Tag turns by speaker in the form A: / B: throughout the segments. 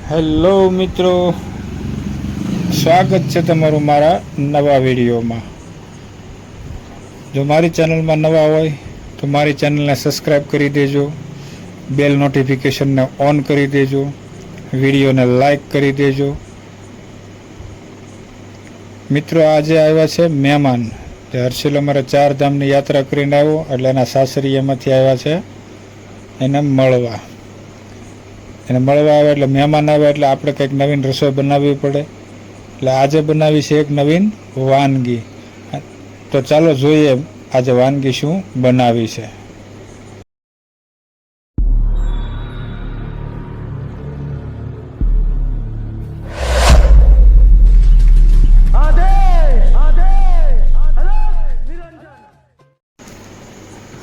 A: Hello મિત્રો, સ્વાગત છે તમારું મારા નવા વિડીયોમાં। જો મારી ચેનલમાં નવા હોય તો મારી ચેનલને સબસ્ક્રાઈબ કરી દેજો, બેલ નોટિફિકેશનને ઓન કરી દેજો, વિડીયોને લાઈક કરી દેજો। મિત્રો આજે આવ્યા છે મહેમાન, જે હર્ષિલ અમારે 4 ધામની યાત્રા કરીને આવ્યો એટલે એના સાસરી એમાંથી આવ્યા છે એને મળવા। એને મળવા આવે એટલે મહેમાન આવે એટલે આપણે કંઈક નવીન રસોઈ બનાવવી પડે, એટલે આજે બનાવી છે એક નવીન વાનગી। તો ચાલો જોઈએ આજે વાનગી શું બનાવી છે।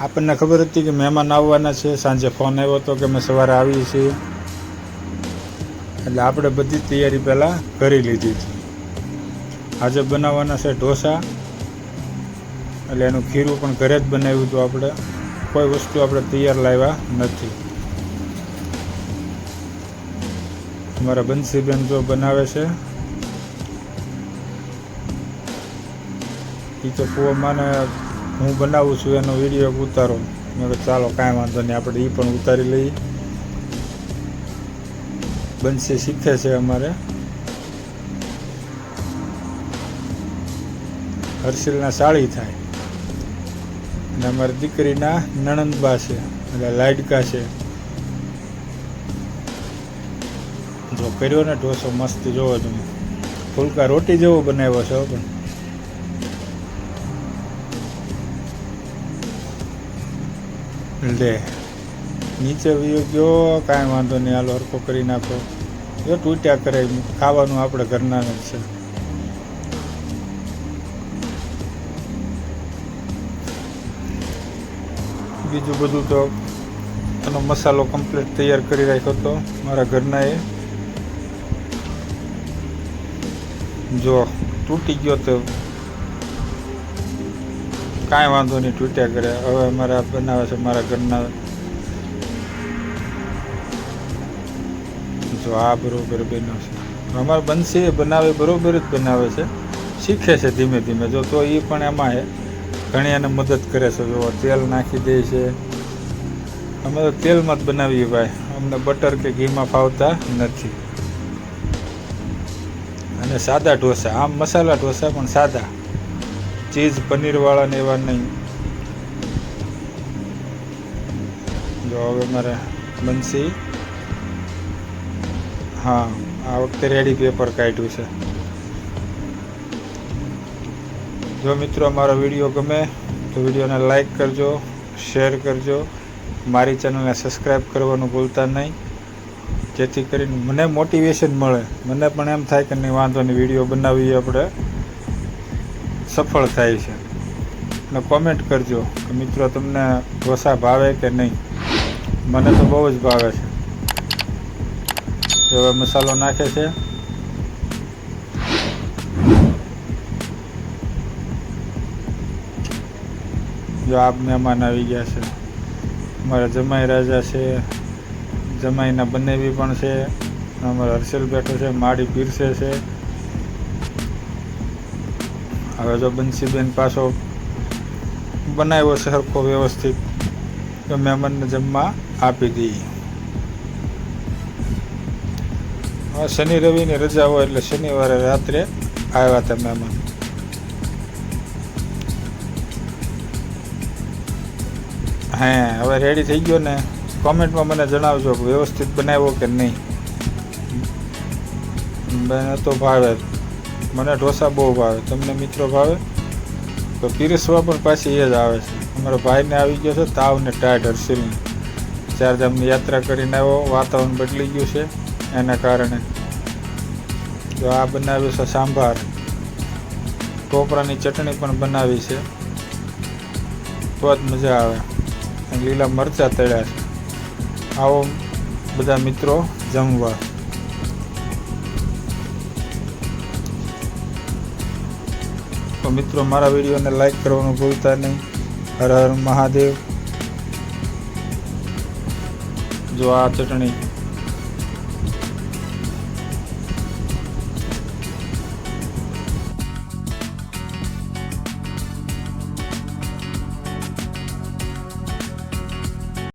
A: આપણને ખબર હતી કે મહેમાન આવવાના છે, સાંજે ફોન આવ્યો હતો કે અમે સવારે આવીએ છીએ, એટલે આપણે બધી તૈયારી પહેલાં કરી લીધી હતી। આજે બનાવવાના છે ઢોસા, એટલે એનું ખીરું પણ ઘરે જ બનાવ્યું હતું આપણે, કોઈ વસ્તુ આપણે તૈયાર લાવ્યા નથી। અમારા બંસીબેન જો બનાવે છે, એ તો માને હું બનાવું છું એનો વિડીયો ઉતારો, મેં કહ્યું ચાલો કાંઈ વાંધો નહીં, આપણે એ પણ ઉતારી લઈએ। બંસી શીખે છે અમારે, હર્ષિલના સાળી થાય, અને અમારી દીકરીના નણંદબા છે એટલે લાડકા છે। જો કર્યો ને ઢોસો મસ્ત, જોવો તમે ફુલકા રોટી જેવો બનાવ્યો છે પણ લે નીચે વયો ગયો, કાંઈ વાંધો નહીં, હાલો હરખો કરી નાખો। જો તૂટ્યા કરે, ખાવાનું આપણે ઘરના જ છે। બીજું બધું તો એનો મસાલો કમ્પ્લીટ તૈયાર કરી રાખ્યો હતો મારા ઘરના એ। જો તૂટી ગયો તો કાંઈ વાંધો નહીં, તૂટ્યા કરે। હવે અમારા બનાવે છે મારા ઘરના, જો આ બરોબર બન્યો છે। અમારા બંસી બનાવે બરોબર જ બનાવે છે, શીખે છે ધીમે ધીમે। જો તો એ પણ એમાં ઘણી એને મદદ કરે છે। જો તેલ નાખી દે છે, અમે તો તેલમાં જ બનાવીએ ભાઈ, અમને બટર કે ઘીમાં ફાવતા નથી। અને સાદા ઢોસા, આમ મસાલા ઢોસા પણ સાદા, ચીઝ પનીરવાળા ને એવા નહીં। જો હવે મારે બંસી, હા આ વખતે રેડી પેપર કાઢ્યું છે। જો મિત્રો અમારો વિડીયો ગમે તો વિડીયોને લાઈક કરજો, શેર કરજો, મારી ચેનલને સબસ્ક્રાઈબ કરવાનું ભૂલતા નહીં, જેથી કરીને મને મોટિવેશન મળે, મને પણ એમ થાય કે નહીં વાંધો નહીં, વિડીયો બનાવીએ આપણે સફળ થાય છે। અને કોમેન્ટ કરજો કે મિત્રો તમને ઢોસા ભાવે કે નહીં, મને તો બહુ જ ભાવે છે। હવે મસાલો નાખે છે, જો આપ મહેમાન આવી ગયા છે, અમારા જમાઈ રાજા છે, જમાઈના બનેવી પણ છે, અમારા હર્ષિલ બેઠો છે, માડી પીરસે છે। હવે જો બંસીબેન પાછો બનાવ્યો છે સરખો વ્યવસ્થિત, તો મહેમાનને જમવા આપી દઈએ। હવે શનિ રવિની રજા હોય એટલે શનિવારે રાત્રે આવ્યા હતા મહેમાન। હા હવે રેડી થઈ ગયો ને, કોમેન્ટમાં મને જણાવજો કે વ્યવસ્થિત બનાવ્યો કે નહીં। મને તો ભાવે, મને ઢોસા બહુ ભાવે, તમને મિત્રો ભાવે તો પીરસવા પણ પાછી એ જ આવે છે। અમારા ભાઈને આવી ગયો છે તાવ ને ટાઢ, હર્ષિલને 4 ધામની યાત્રા કરીને આવ્યો, વાતાવરણ બદલી ગયું છે એના કારણે। તો આ બનાવ્યું છે સાંભાર, ટોપરાની ચટણી પણ બનાવી છે, તો જ મજા આવે। લીલા મરચાં તળ્યા છે। આવો બધા મિત્રો જમવા। તો મિત્રો મારા વિડીયોને લાઈક કરવાનું ભૂલતા નહીં। હર હર મહાદેવ। જો આ ચટણી